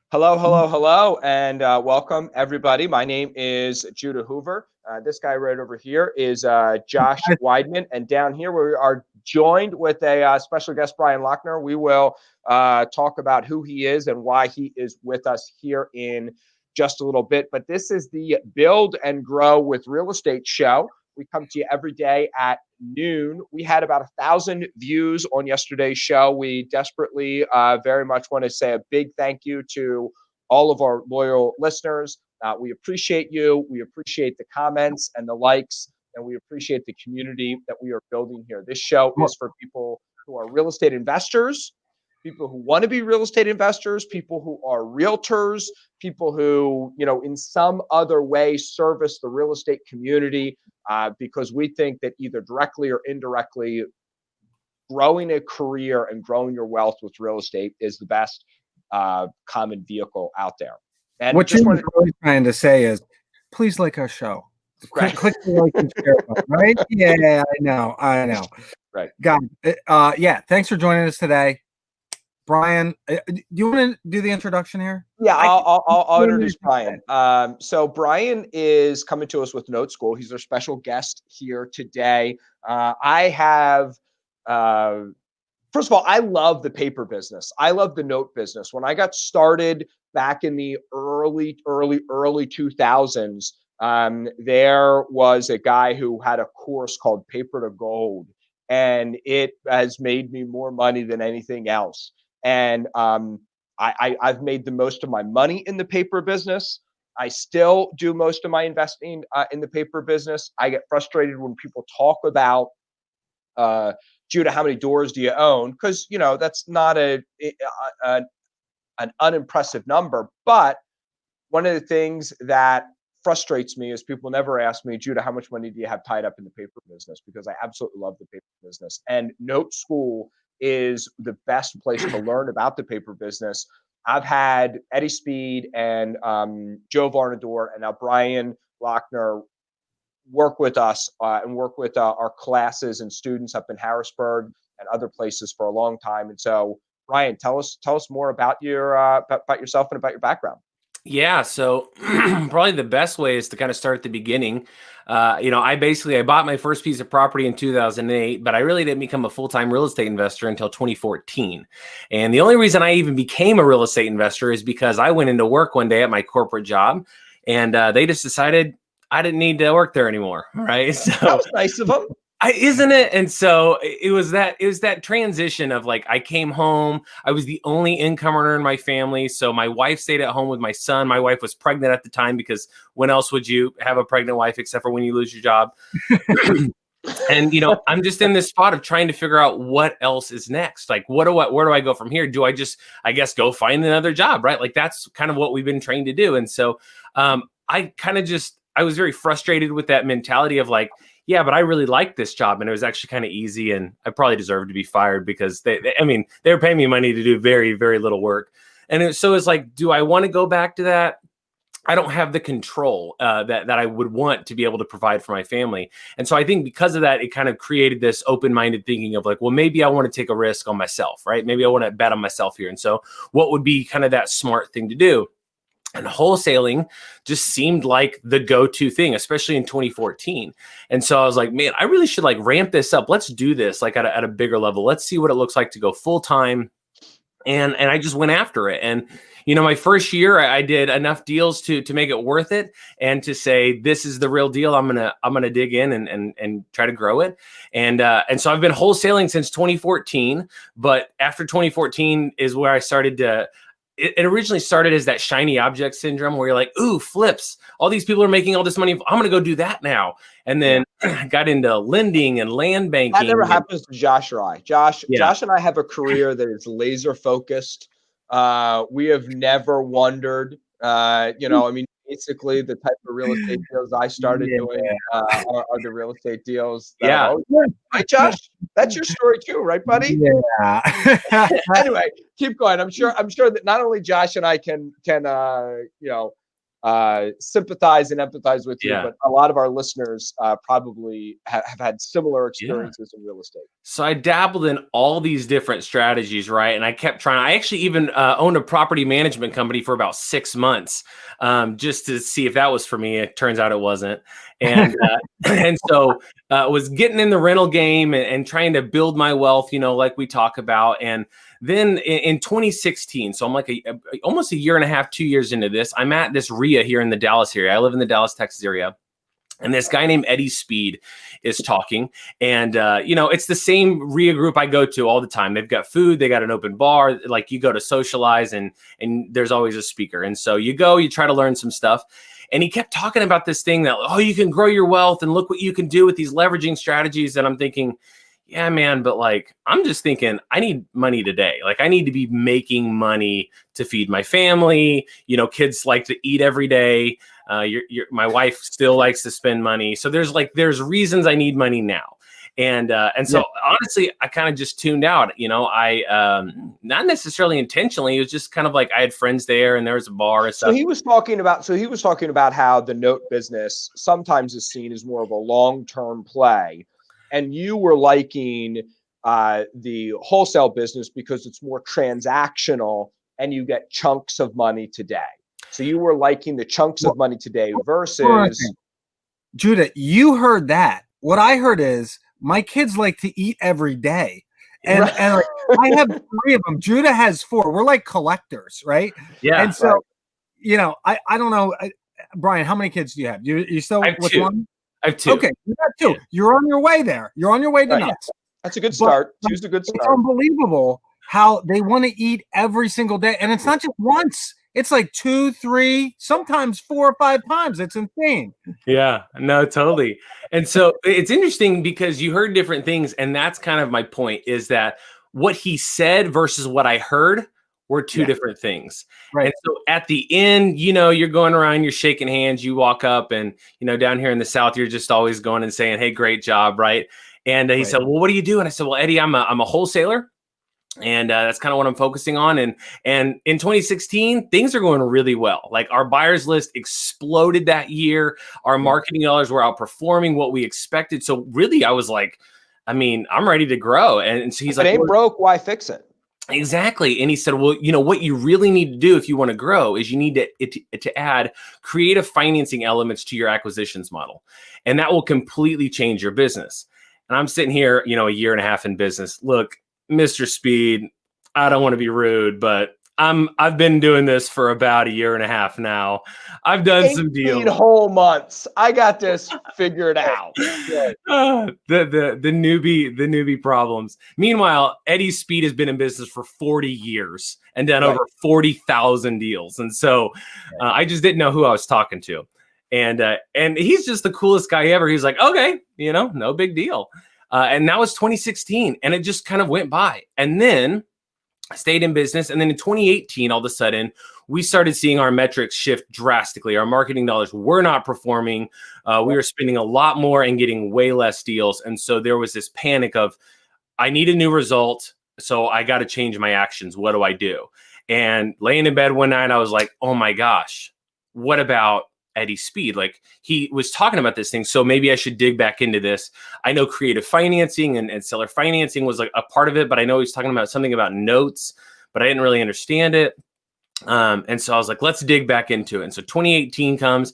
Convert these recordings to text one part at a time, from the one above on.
Hello, hello, hello, and welcome everybody. My name is Judah Hoover. This guy right over here is Josh Weidman, and down here we are joined with a special guest, Brian Lochner. We will talk about who he is and why he is with us here in just a little bit. But this is the Build and Grow with Real Estate show. We come to you every day at noon. We had about 1,000 views on yesterday's show. We desperately very much want to say a big thank you to all of our loyal listeners. We appreciate you. We appreciate the comments and the likes, and we appreciate the community that we are building here. This show is for people who are real estate investors, people who want to be real estate investors, people who are realtors, people who, in some other way service the real estate community, because we think that either directly or indirectly, growing a career and growing your wealth with real estate is the best common vehicle out there. And what you're really trying to say is, please like our show. Right. Click the like and share button, right? Yeah, I know. Right. God, yeah. Thanks for joining us today, Brian. Do you want to do the introduction here? Yeah, I'll introduce Brian. So Brian is coming to us with Note School. He's our special guest here today. I have. First of all, I love the paper business. I love the note business. When I got started back in the early 2000s, there was a guy who had a course called Paper to Gold, and it has made me more money than anything else. And I've made the most of my money in the paper business. I still do most of my investing in the paper business. I get frustrated when people talk about Judah, how many doors do you own? Because, that's not an unimpressive number. But one of the things that frustrates me is people never ask me, Judah, how much money do you have tied up in the paper business? Because I absolutely love the paper business. And Note School is the best place to learn about the paper business. I've had Eddie Speed and Joe Varnador and now Brian Lochner work with us and work with our classes and students up in Harrisburg and other places for a long time. And so, Brian, tell us more about your about yourself and about your background. Yeah, so probably the best way is to kind of start at the beginning. I bought my first piece of property in 2008, but I really didn't become a full-time real estate investor until 2014. And the only reason I even became a real estate investor is because I went into work one day at my corporate job, and they just decided I didn't need to work there anymore, right? So that was nice of them. Isn't it? And so it was that transition of like, I came home, I was the only income earner in my family. So my wife stayed at home with my son. My wife was pregnant at the time, because when else would you have a pregnant wife except for when you lose your job? And, I'm just in this spot of trying to figure out what else is next. Like, where do I go from here? Do I just, go find another job, right? Like, that's kind of what we've been trained to do. And so I was very frustrated with that mentality of like, yeah, but I really like this job, and it was actually kind of easy, and I probably deserved to be fired because they were paying me money to do very, very little work. And it's like, do I want to go back to that? I don't have the control that I would want to be able to provide for my family. And so I think because of that, it kind of created this open-minded thinking of like, well, maybe I want to take a risk on myself, right? Maybe I want to bet on myself here. And so what would be kind of that smart thing to do? And wholesaling just seemed like the go-to thing, especially in 2014. And so I was like, man, I really should like ramp this up. Let's do this like at a bigger level. Let's see what it looks like to go full-time. And I just went after it. And, my first year I did enough deals to make it worth it and to say, this is the real deal. I'm going to dig in and try to grow it. And so I've been wholesaling since 2014, but after 2014 is where I started to, it originally started as that shiny object syndrome where you're like, ooh, flips. All these people are making all this money. I'm going to go do that now. And then got into lending and land banking. That never happens to Josh or I. Josh and I have a career that is laser focused. We have never wondered, basically the type of real estate deals I started doing are the real estate deals. Yeah. Right, Josh? That's your story too, right, buddy? Yeah. Anyway, keep going. I'm sure that not only Josh and I can sympathize and empathize with you, Yeah. but a lot of our listeners probably have had similar Yeah. experiences in real estate. So I dabbled in all these different strategies, right? And I kept trying. I actually even owned a property management company for about 6 months, just to see if that was for me. It turns out it wasn't. And and so was getting in the rental game and trying to build my wealth, like we talk about. And then in 2016, so I'm like almost a year and a half, 2 years into this, I'm at this RIA here in the Dallas area. I live in the Dallas, Texas area. And this guy named Eddie Speed is talking. And, it's the same RIA group I go to all the time. They've got food. They got an open bar. Like you go to socialize and there's always a speaker. And so you go, you try to learn some stuff. And he kept talking about this thing that, you can grow your wealth and look what you can do with these leveraging strategies. And I'm thinking, yeah, man, but I'm just thinking I need money today. I need to be making money to feed my family. Kids like to eat every day. My wife still likes to spend money. So there's reasons I need money now. And so honestly, I kind of just tuned out, I, not necessarily intentionally. It was just kind of I had friends there and there was a bar and stuff. So he was talking about how the note business sometimes is seen as more of a long-term play. And you were liking the wholesale business because it's more transactional and you get chunks of money today. So you were liking the chunks of money today versus. Judah, you heard that. What I heard is my kids like to eat every day. And, Right. and I have 3 of them. Judah has 4. We're like collectors, right? Yeah. And so, I don't know. Brian, how many kids do you have? You still with 2. one? I have 2. Okay, you got 2. Yeah. You're on your way there. You're on your way to nuts. That's a good start. Two's a good It's start. unbelievable how they want to eat every single day. And it's not just once. It's 2, 3, sometimes 4 or 5 times. It's insane. Yeah, no, totally. And so it's interesting because you heard different things. And that's kind of my point, is that what he said versus what I heard were 2 different things. Right. And so at the end, you're going around, you're shaking hands, you walk up and, down here in the South, you're just always going and saying, hey, great job. Right. And he said, well, what do you do? And I said, well, Eddie, I'm a wholesaler. And that's kind of what I'm focusing on. And in 2016, things are going really well. Our buyers list exploded that year. Our marketing dollars were outperforming what we expected. So really, I was I'm ready to grow. And so he's like, it ain't broke, why fix it? Exactly. And he said, well, what you really need to do if you want to grow is you need to add creative financing elements to your acquisitions model. And that will completely change your business. And I'm sitting here, a year and a half in business. Look, Mr. Speed, I don't want to be rude, but I've been doing this for about a year and a half now. I've done some deals. 18 whole months. I got this figured out. The newbie problems. Meanwhile, Eddie Speed has been in business for 40 years and done over 40,000 deals. And so I just didn't know who I was talking to. And he's just the coolest guy ever. He's like, okay, no big deal. And that was 2016. And it just kind of went by. And then I stayed in business. And then in 2018, all of a sudden, we started seeing our metrics shift drastically. Our marketing dollars were not performing. We were spending a lot more and getting way less deals. And so there was this panic of, I need a new result. So I got to change my actions. What do I do? And laying in bed one night, I was like, oh my gosh, what about Eddie Speed? He was talking about this thing. So maybe I should dig back into this. I know creative financing and seller financing was a part of it, but I know he's talking about something about notes, but I didn't really understand it. And so I was like, let's dig back into it. And so 2018 comes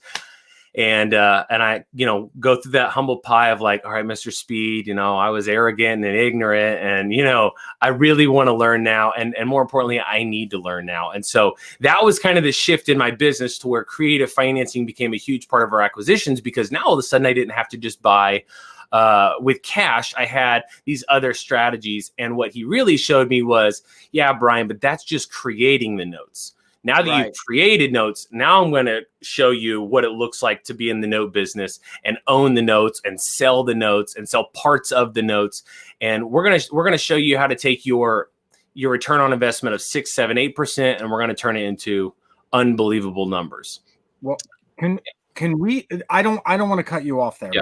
and I, go through that humble pie of all right, Mr. Speed, I was arrogant and ignorant and, I really want to learn now. And more importantly, I need to learn now. And so that was kind of the shift in my business to where creative financing became a huge part of our acquisitions, because now all of a sudden I didn't have to just buy with cash. I had these other strategies. And what he really showed me was, yeah, Brian, but that's just creating the notes. Now that you've created notes, now I'm going to show you what it looks like to be in the note business and own the notes and sell the notes and sell parts of the notes. And we're going to show you how to take your return on investment of 6, 7, 8%, and we're going to turn it into unbelievable numbers. Well, can we? I don't want to cut you off there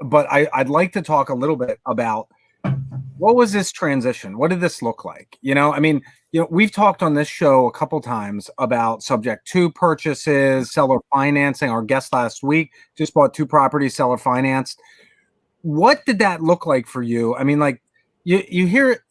but I'd like to talk a little bit about what was this transition? What did this look like? we've talked on this show a couple times about subject to purchases, seller financing. Our guest last week just bought 2 properties, seller financed. What did that look like for you? I mean, like you hear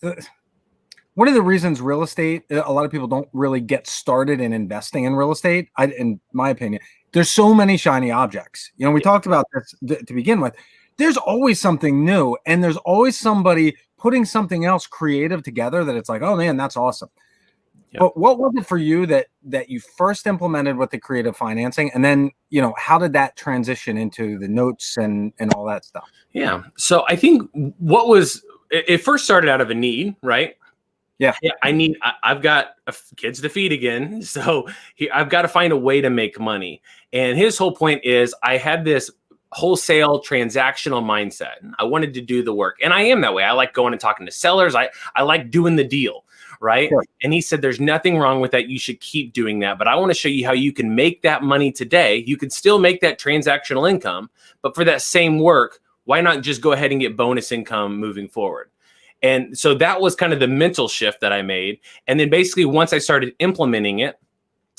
one of the reasons real estate, a lot of people don't really get started in investing in real estate, in my opinion, there's so many shiny objects. We talked about this to begin with. There's always something new, and there's always somebody putting something else creative together that it's like, oh man, that's awesome. Yep. But what was it for you that you first implemented with the creative financing, and then how did that transition into the notes and all that stuff? Yeah, so I think it first started out of a need, right? Yeah, I've got kids to feed again, so I've got to find a way to make money. And his whole point is, I had this wholesale transactional mindset. I wanted to do the work, and I am that way. I like going and talking to sellers. I like doing the deal, right? Sure. And he said, there's nothing wrong with that. You should keep doing that. But I want to show you how you can make that money today. You can still make that transactional income, but for that same work, why not just go ahead and get bonus income moving forward? And so that was kind of the mental shift that I made. And then basically once I started implementing it,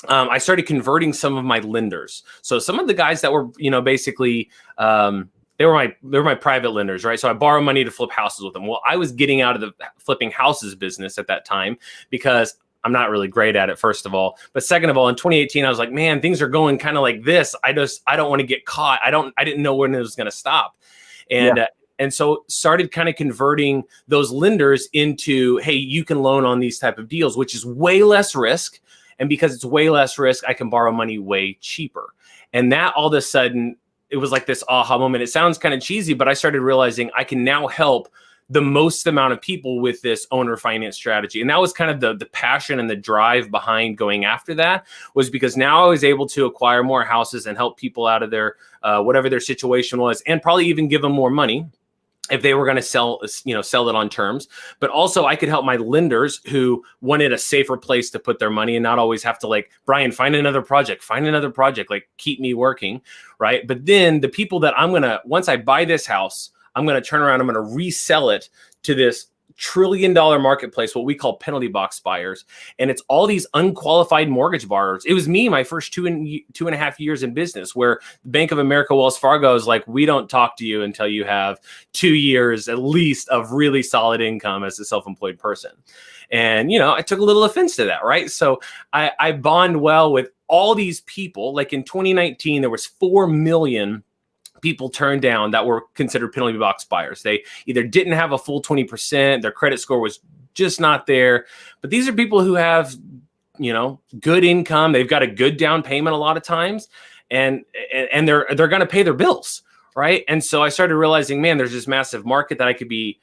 I started converting some of my lenders. So some of the guys that were, basically, they were my private lenders, right? So I borrowed money to flip houses with them. Well, I was getting out of the flipping houses business at that time because I'm not really great at it, first of all. But second of all, in 2018, I was like, man, things are going kind of like this. I don't want to get caught. I didn't know when it was going to stop. And so started kind of converting those lenders into, hey, you can loan on these type of deals, which is way less risk. And because it's way less risk, I can borrow money way cheaper. And that all of a sudden, it was like this aha moment. It sounds kind of cheesy, but I started realizing I can now help the most amount of people with this owner finance strategy. And that was kind of the passion and the drive behind going after that, was because now I was able to acquire more houses and help people out of their whatever their situation was, and probably even give them more money if they were going to sell it on terms. But also I could help my lenders who wanted a safer place to put their money and not always have to, like, Brian, find another project, like keep me working, right? But then the people that once I buy this house, I'm going to turn around, I'm going to resell it to this $1 trillion marketplace, what we call penalty box buyers. And it's all these unqualified mortgage borrowers. It was me, my first 2.5 years in business, where Bank of America, Wells Fargo is like, we don't talk to you until you have 2 years at least of really solid income as a self-employed person. And, I took a little offense to that, right? So I bond well with all these people. Like in 2019, there was 4 million people turned down that were considered penalty box buyers. They either didn't have a full 20%, their credit score was just not there. But these are people who have, good income. They've got a good down payment a lot of times, and they're going to pay their bills, right? And so I started realizing, man, there's this massive market that I could be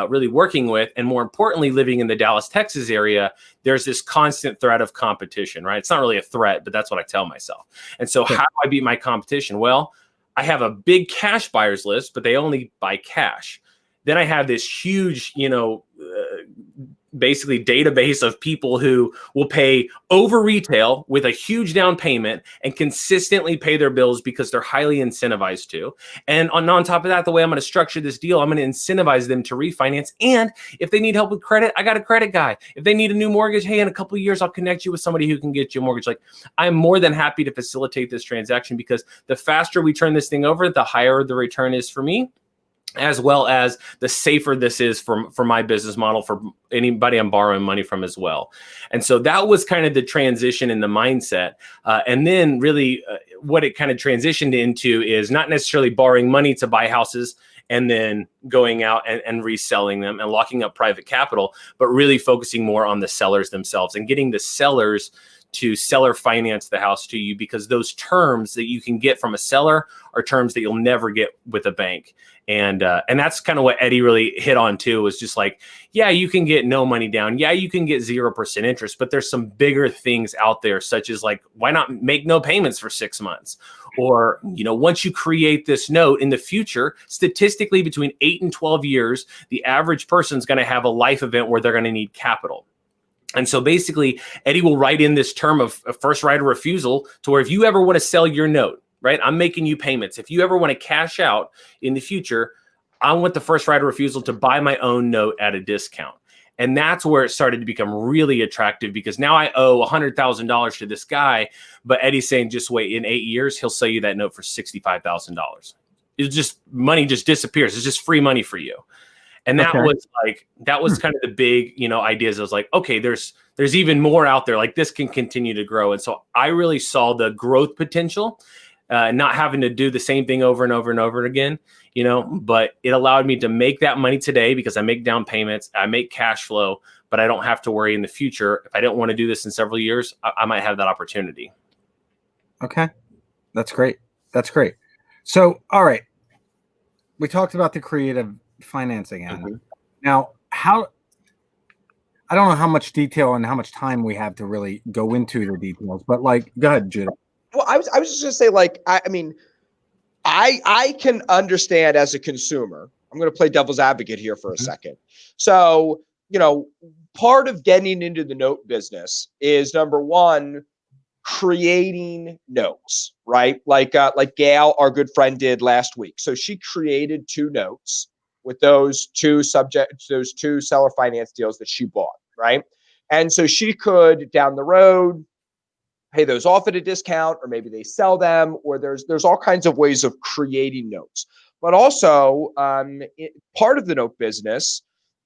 really working with. And more importantly, living in the Dallas, Texas area, there's this constant threat of competition, right? It's not really a threat, but that's what I tell myself. And so how do I beat my competition? Well, I have a big cash buyers list, but they only buy cash. Then I have this huge, basically database of people who will pay over retail with a huge down payment and consistently pay their bills because they're highly incentivized to. And on top of that, the way I'm going to structure this deal, I'm going to incentivize them to refinance. And if they need help with credit, I got a credit guy. If they need a new mortgage, hey, in a couple of years, I'll connect you with somebody who can get you a mortgage. Like, I'm more than happy to facilitate this transaction, because the faster we turn this thing over, the higher the return is for me, as well as the safer this is for my business model, for anybody I'm borrowing money from as well. And so that was kind of the transition in the mindset. And then really what it kind of transitioned into is not necessarily borrowing money to buy houses and then going out and reselling them and locking up private capital, but really focusing more on the sellers themselves and getting the sellers to seller finance the house to you, because those terms that you can get from a seller are terms that you'll never get with a bank. And that's kind of what Eddie really hit on too, was just like, yeah, you can get no money down. Yeah, you can get 0% interest, but there's some bigger things out there, such as like, why not make no payments for 6 months? Or, once you create this note in the future, statistically between 8 and 12 years, the average person's going to have a life event where they're going to need capital. And so basically, Eddie will write in this term of a first right of refusal, to where if you ever want to sell your note, right, I'm making you payments. If you ever want to cash out in the future, I want the first right of refusal to buy my own note at a discount. And that's where it started to become really attractive, because now I owe $100,000 to this guy, but Eddie's saying, just wait, in 8 years, he'll sell you that note for $65,000. It's just, money just disappears. It's just free money for you. And that was kind of the big, ideas. I was like, okay, there's even more out there. Like, this can continue to grow. And so I really saw the growth potential, not having to do the same thing over and over and over again, but it allowed me to make that money today because I make down payments, I make cash flow, but I don't have to worry in the future. If I don't want to do this in several years, I might have that opportunity. Okay. That's great. That's great. So, all right. We talked about the creative financing end. Mm-hmm. Now, I don't know how much detail and how much time we have to really go into the details, but go ahead, Judah. Well, I was just gonna say, I can understand as a consumer. I'm going to play devil's advocate here for a second. So, part of getting into the note business is, number one, creating notes, right? Like Gail, our good friend, did last week. So she created 2 notes with those two seller finance deals that she bought, right? And so she could, down the road, pay those off at a discount, or maybe they sell them, or there's all kinds of ways of creating notes. But also, part of the note business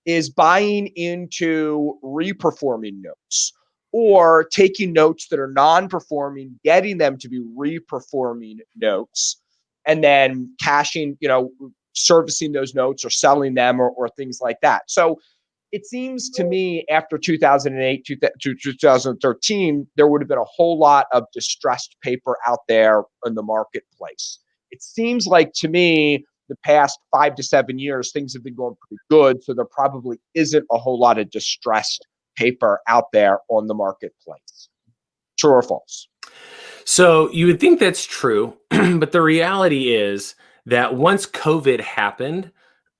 is buying into reperforming notes, or taking notes that are non-performing, getting them to be reperforming notes, and then cashing, servicing those notes or selling them, or things like that. So it seems to me, after 2008 to 2013, there would have been a whole lot of distressed paper out there in the marketplace. It seems like, to me, the past 5 to 7 years, things have been going pretty good. So there probably isn't a whole lot of distressed paper out there on the marketplace. True or false? So you would think that's true, but the reality is that once COVID happened,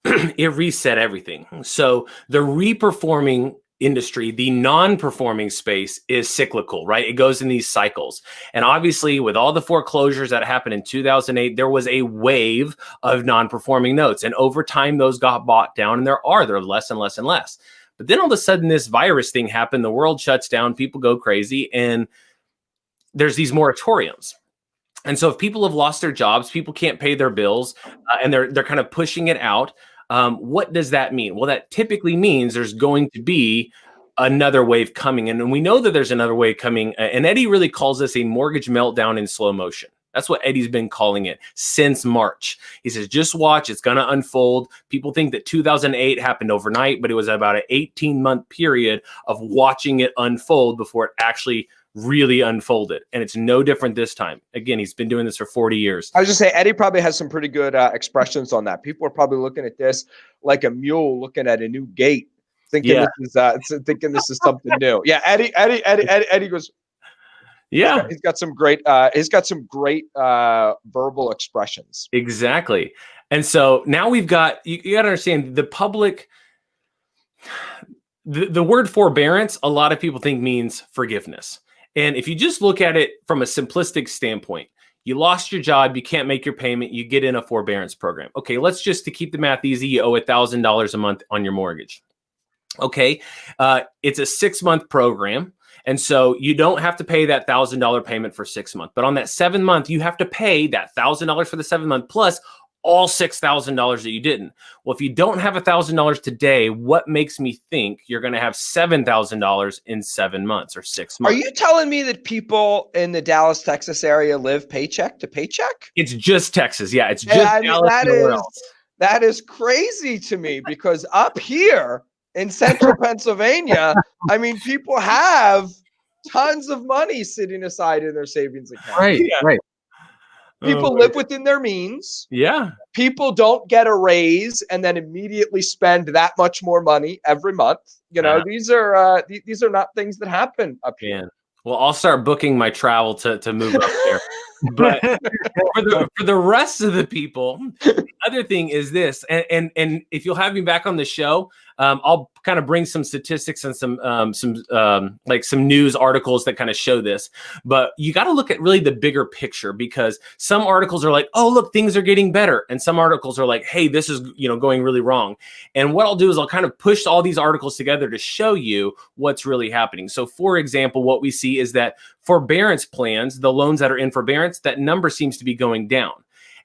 it reset everything. So the reperforming industry, the non-performing space, is cyclical, right? It goes in these cycles. And obviously, with all the foreclosures that happened in 2008, there was a wave of non-performing notes. And over time, those got bought down, and they're less and less and less. But then all of a sudden, this virus thing happened. The world shuts down, people go crazy, and there's these moratoriums. And so if people have lost their jobs, people can't pay their bills, and they're kind of pushing it out. What does that mean? Well, that typically means there's going to be another wave coming. And we know that there's another wave coming. And Eddie really calls this a mortgage meltdown in slow motion. That's what Eddie's been calling it since March. He says, just watch, it's going to unfold. People think that 2008 happened overnight, but it was about an 18-month period of watching it unfold before it actually really unfolded. And it's no different this time. Again, he's been doing this for 40 years. I was just saying, Eddie probably has some pretty good expressions on that. People are probably looking at this like a mule looking at a new gate, thinking this is something new. Yeah, Eddie goes. Yeah, he's got some great verbal expressions. Exactly. And so now we've got, you got to understand, the public, the word forbearance, a lot of people think means forgiveness. And if you just look at it from a simplistic standpoint, you lost your job, you can't make your payment, you get in a forbearance program. Okay, let's just, to keep the math easy, you owe $1,000 a month on your mortgage. Okay, it's a 6-month program. And so you don't have to pay that $1,000 payment for 6 months. But on that 7th month, you have to pay that $1,000 for the 7th month plus all $6,000 that you didn't. Well, if you don't have $1,000 today, what makes me think you're going to have $7,000 in 7 months or 6 months? Are you telling me that people in the Dallas, Texas area live paycheck to paycheck? It's just Texas. Yeah, it's just Dallas. That is crazy to me, because up here in central Pennsylvania, I mean, people have tons of money sitting aside in their savings account. Right, right. People live within their means. Yeah. People don't get a raise and then immediately spend that much more money every month. These are not things that happen up here. Man. Well, I'll start booking my travel to move up there. But for the rest of the people, other thing is this, and if you'll have me back on the show, I'll kind of bring some statistics and some news articles that kind of show this. But you got to look at really the bigger picture, because some articles are like, oh, look, things are getting better, and some articles are like, hey, this is going really wrong. And what I'll do is I'll kind of push all these articles together to show you what's really happening. So, for example, what we see is that forbearance plans, the loans that are in forbearance, that number seems to be going down.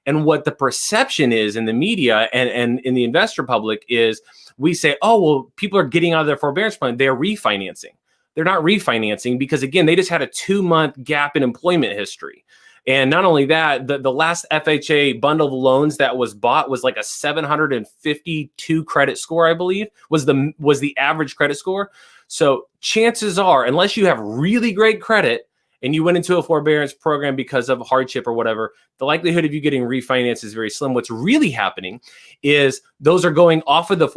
And what the perception is in the media and in the investor public is, we say, oh, well, people are getting out of their forbearance plan. They're refinancing. They're not refinancing because, again, they just had a 2-month gap in employment history. And not only that, the last FHA bundle of loans that was bought was like a 752 credit score, I believe, was the average credit score. So chances are, unless you have really great credit and you went into a forbearance program because of hardship or whatever, the likelihood of you getting refinanced is very slim. What's really happening is those are going off of the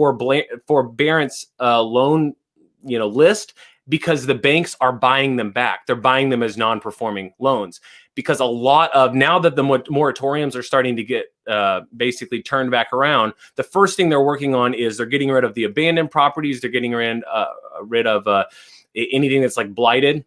forbearance loan list, because the banks are buying them back. They're buying them as non-performing loans, because a lot of, now that the moratoriums are starting to get basically turned back around, the first thing they're working on is they're getting rid of the abandoned properties. They're getting rid of anything that's like blighted.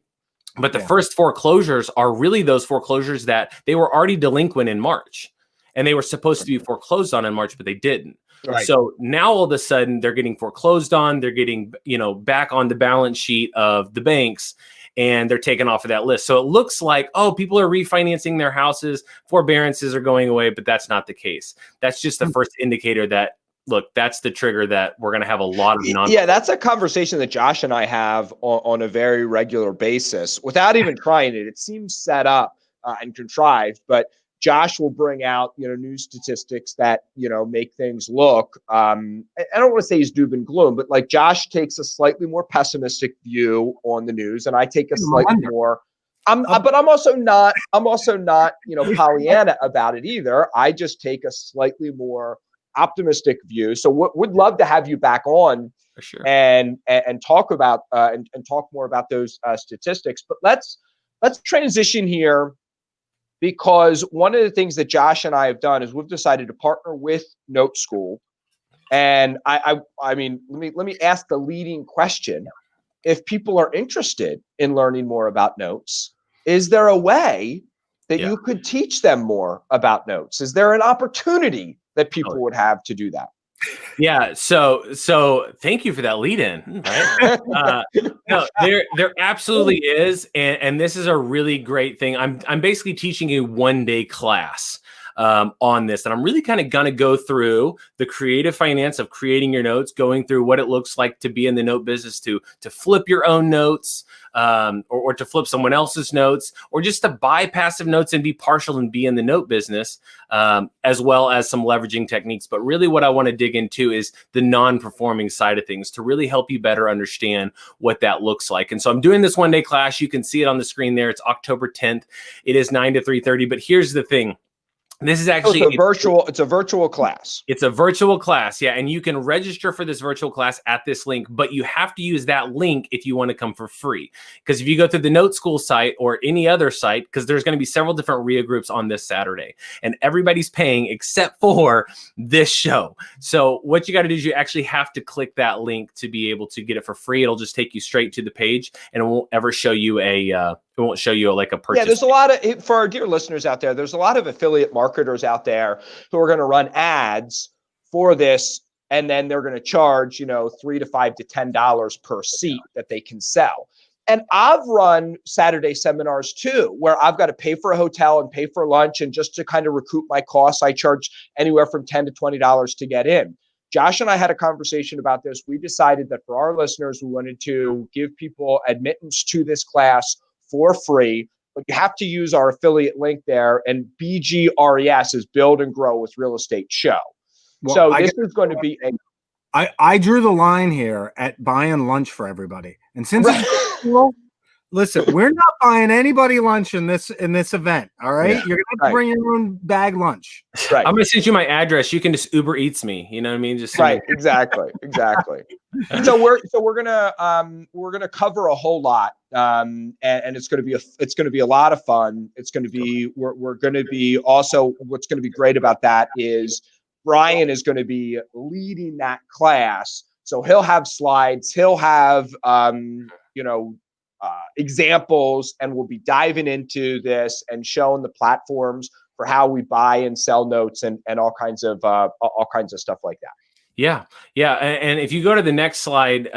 But the first foreclosures are really those foreclosures that they were already delinquent in March, and they were supposed to be foreclosed on in March, but they didn't. Right. So now all of a sudden they're getting foreclosed on, they're getting, back on the balance sheet of the banks, and they're taken off of that list. So it looks like, oh, people are refinancing their houses, forbearances are going away, but that's not the case. That's just the first indicator that, look, that's the trigger that we're going to have a lot of Yeah, that's a conversation that Josh and I have on a very regular basis without even trying it. It seems set up and contrived, but Josh will bring out, news statistics that, make things look, I don't want to say he's doom and gloom, but like Josh takes a slightly more pessimistic view on the news, and I take a slightly more, but I'm also not, Pollyanna about it either. I just take a slightly more optimistic view. So would love to have you back on for sure, and talk about and talk more about those statistics. But let's transition here, because one of the things that Josh and I have done is we've decided to partner with Note School. And I mean, let me ask the leading question. If people are interested in learning more about notes, is there a way that you could teach them more about notes? Is there an opportunity that people would have to do that? Yeah. So thank you for that lead in. Right? No, there absolutely is. And this is a really great thing. I'm basically teaching a 1-day class on this. And I'm really kind of going to go through the creative finance of creating your notes, going through what it looks like to be in the note business, to flip your own notes, or to flip someone else's notes, or just to buy passive notes and be partial and be in the note business, as well as some leveraging techniques. But really what I want to dig into is the non-performing side of things to really help you better understand what that looks like. And so I'm doing this 1-day class. You can see it on the screen there. It's October 10th. It is 9 to 3:30. But here's the thing. This is actually it's a virtual class. It's a virtual class. Yeah. And you can register for this virtual class at this link, but you have to use that link if you want to come for free. Because if you go to the Note School site or any other site, because there's going to be several different RIA groups on this Saturday, and everybody's paying except for this show. So what you got to do is you actually have to click that link to be able to get it for free. It'll just take you straight to the page, and it won't ever show you a purchase. Yeah, there's a lot of, for our dear listeners out there, there's a lot of affiliate marketers out there who are going to run ads for this, and then they're going to charge, $3 to $5 to $10 per seat that they can sell. And I've run Saturday seminars too, where I've got to pay for a hotel and pay for lunch, and just to kind of recoup my costs, I charge anywhere from $10 to $20 to get in. Josh and I had a conversation about this. We decided that for our listeners, we wanted to give people admittance to this class for free, but you have to use our affiliate link there. And BGRES is Build and Grow with Real Estate Show. Well, so this is going to be I drew the line here at buying lunch for everybody. And since it's cool, listen, we're not buying anybody lunch in this event. All right. Yeah. You're gonna have to bring your own bag lunch. Right. I'm gonna send you my address. You can just Uber Eats me. You know what I mean? Just right. Exactly. So we're gonna cover a whole lot. And it's gonna be a lot of fun. It's gonna be we're gonna be also, what's gonna be great about that is Brian is going to be leading that class. So he'll have slides, he'll have, examples, and we'll be diving into this and showing the platforms for how we buy and sell notes and all kinds of stuff like that. Yeah. Yeah. And if you go to the next slide,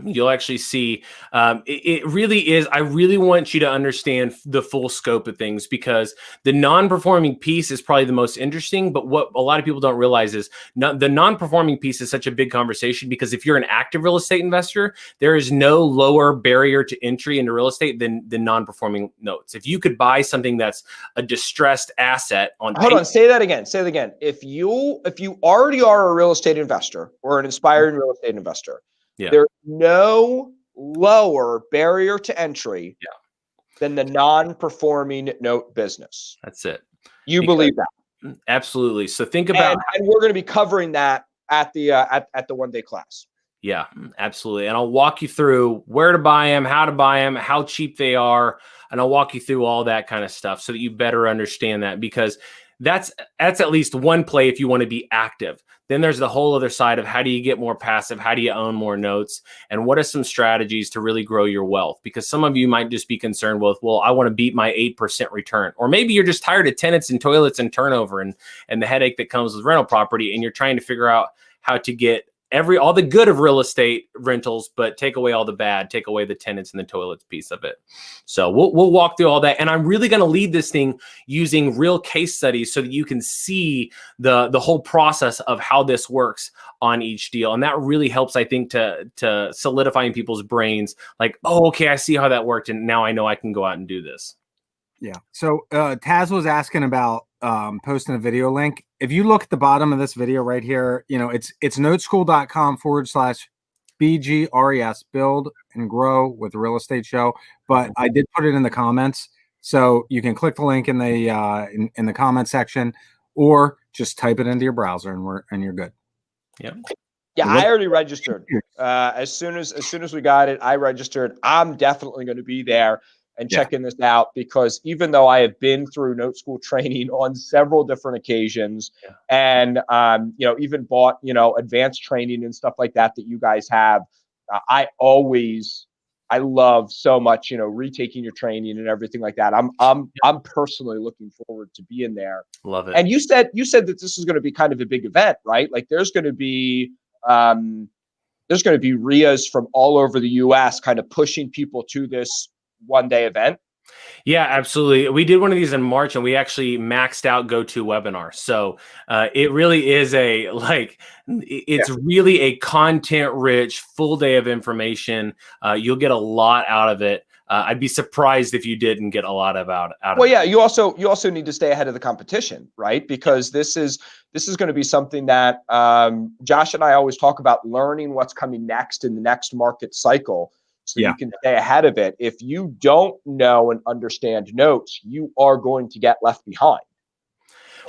you'll actually see it really is. I really want you to understand the full scope of things, because the non-performing piece is probably the most interesting. But what a lot of people don't realize is the non-performing piece is such a big conversation, because if you're an active real estate investor, there is no lower barrier to entry into real estate than non-performing notes. If you could buy something that's a distressed asset on Hold on, say that again. If you already are a real estate investor or an aspiring real estate investor, there's no lower barrier to entry than the non-performing note business. That's it. You believe that? Absolutely. So think about, and we're going to be covering that at the one-day class. Yeah, absolutely. And I'll walk you through where to buy them, how cheap they are, and I'll walk you through all that kind of stuff so that you better understand that, because that's at least one play if you want to be active. Then there's the whole other side of how do you get more passive? How do you own more notes? And what are some strategies to really grow your wealth? Because some of you might just be concerned with, well, I want to beat my 8% return. Or maybe you're just tired of tenants and toilets and turnover and the headache that comes with rental property, and you're trying to figure out how to get all the good of real estate rentals, but take away all the bad, take away the tenants and the toilets piece of it. So we'll walk through all that. And I'm really going to lead this thing using real case studies so that you can see the whole process of how this works on each deal. And that really helps, I think, to solidifying people's brains, like, oh, okay, I see how that worked. And now I know I can go out and do this. Yeah. So Taz was asking about posting a video link. If you look at the bottom of this video right here, it's noteschool.com/BGRES, build and grow with real estate show. But I did put it in the comments, so you can click the link in the in the comment section, or just type it into your browser and you're good. Yeah. Yeah, I already registered. As soon as we got it, I registered. I'm definitely going to be there and checking this out, because even though I have been through Note School training on several different occasions, and even bought advanced training and stuff like that you guys have, I love so much retaking your training and everything like that. I'm personally looking forward to being there. Love it. And you said that this is going to be kind of a big event, right? Like there's going to be RIAs from all over the U.S. kind of pushing people to this one-day event. Yeah, absolutely. We did one of these in March, and we actually maxed out GoToWebinar. So it really is really a content-rich full day of information. You'll get a lot out of it. I'd be surprised if you didn't get a lot out of it. Well, yeah, you also need to stay ahead of the competition, right? Because this is going to be something that Josh and I always talk about, learning what's coming next in the next market cycle, so you can stay ahead of it. If you don't know and understand notes, you are going to get left behind.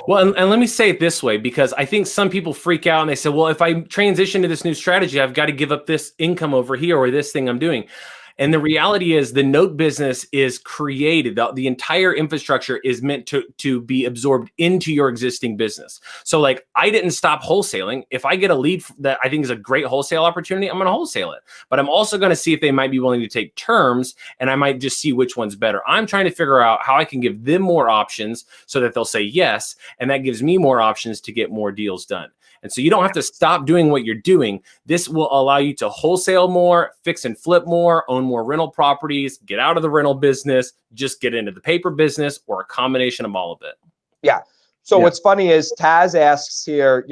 Well, and let me say it this way, because I think some people freak out and they say, well, if I transition to this new strategy, I've got to give up this income over here or this thing I'm doing. And the reality is the note business is created. The entire infrastructure is meant to be absorbed into your existing business. So like, I didn't stop wholesaling. If I get a lead that I think is a great wholesale opportunity, I'm going to wholesale it. But I'm also going to see if they might be willing to take terms, and I might just see which one's better. I'm trying to figure out how I can give them more options so that they'll say yes. And that gives me more options to get more deals done. And so you don't have to stop doing what you're doing. This will allow you to wholesale more, fix and flip more, own more rental properties, get out of the rental business, just get into the paper business, or a combination of all of it. Yeah. So what's funny is Taz asks here,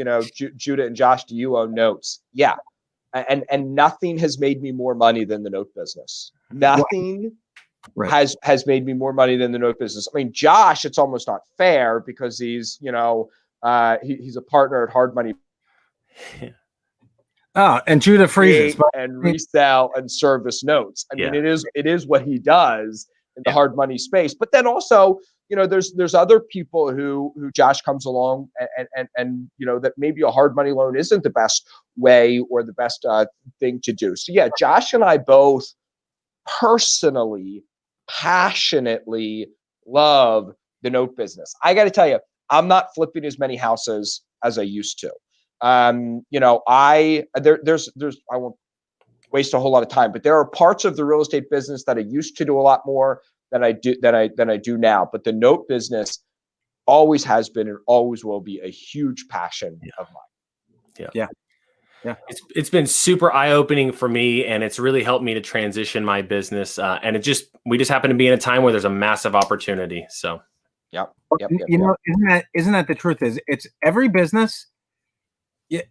Judah and Josh, do you own notes? Yeah. And nothing has made me more money than the note business. Nothing has made me more money than the note business. I mean, Josh, it's almost not fair because he's, he's a partner at Hard Money. And Judah freezes and resell and service notes. I mean, it is what he does in the hard money space. But then also, there's other people who Josh comes along and that maybe a hard money loan isn't the best way or the best thing to do. So yeah, Josh and I both personally, passionately love the note business. I got to tell you, I'm not flipping as many houses as I used to. There's I won't waste a whole lot of time, but there are parts of the real estate business that I used to do a lot more than I do now. But the note business always has been and always will be a huge passion of mine. Yeah. It's been super eye-opening for me, and it's really helped me to transition my business. And we just happen to be in a time where there's a massive opportunity. So, yep. Isn't that the truth? It's every business. Yeah.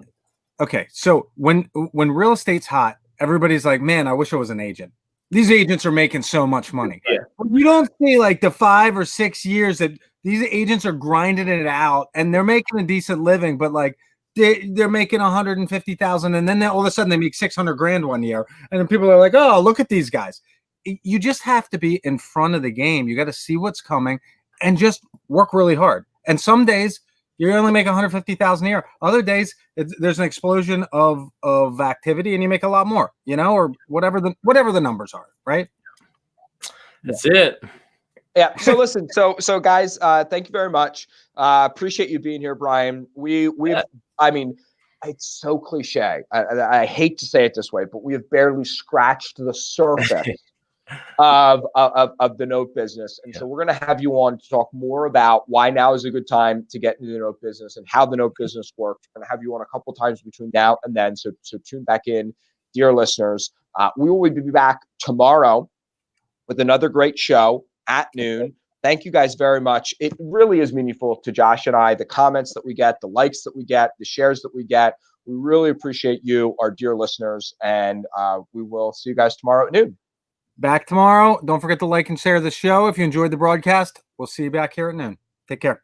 Okay. So when real estate's hot, everybody's like, man, I wish I was an agent. These agents are making so much money. Yeah. You don't see like the 5 or 6 years that these agents are grinding it out and they're making a decent living, but like they're making 150,000 and then all of a sudden they make 600 grand one year. And then people are like, oh, look at these guys. You just have to be in front of the game. You got to see what's coming and just work really hard. And some days you only make 150,000 a year. Other days there's an explosion of activity and you make a lot more, or whatever the numbers are, right? That's it. Yeah. So listen, so guys, thank you very much. Appreciate you being here, Brian. I mean, it's so cliche. I hate to say it this way, but we have barely scratched the surface of the note business. And so we're going to have you on to talk more about why now is a good time to get into the note business and how the note business works. We're going to have you on a couple times between now and then. So tune back in, dear listeners. We will be back tomorrow with another great show at noon. Thank you guys very much. It really is meaningful to Josh and I, the comments that we get, the likes that we get, the shares that we get. We really appreciate you, our dear listeners, and we will see you guys tomorrow at noon. Back tomorrow. Don't forget to like and share the show. If you enjoyed the broadcast, we'll see you back here at noon. Take care.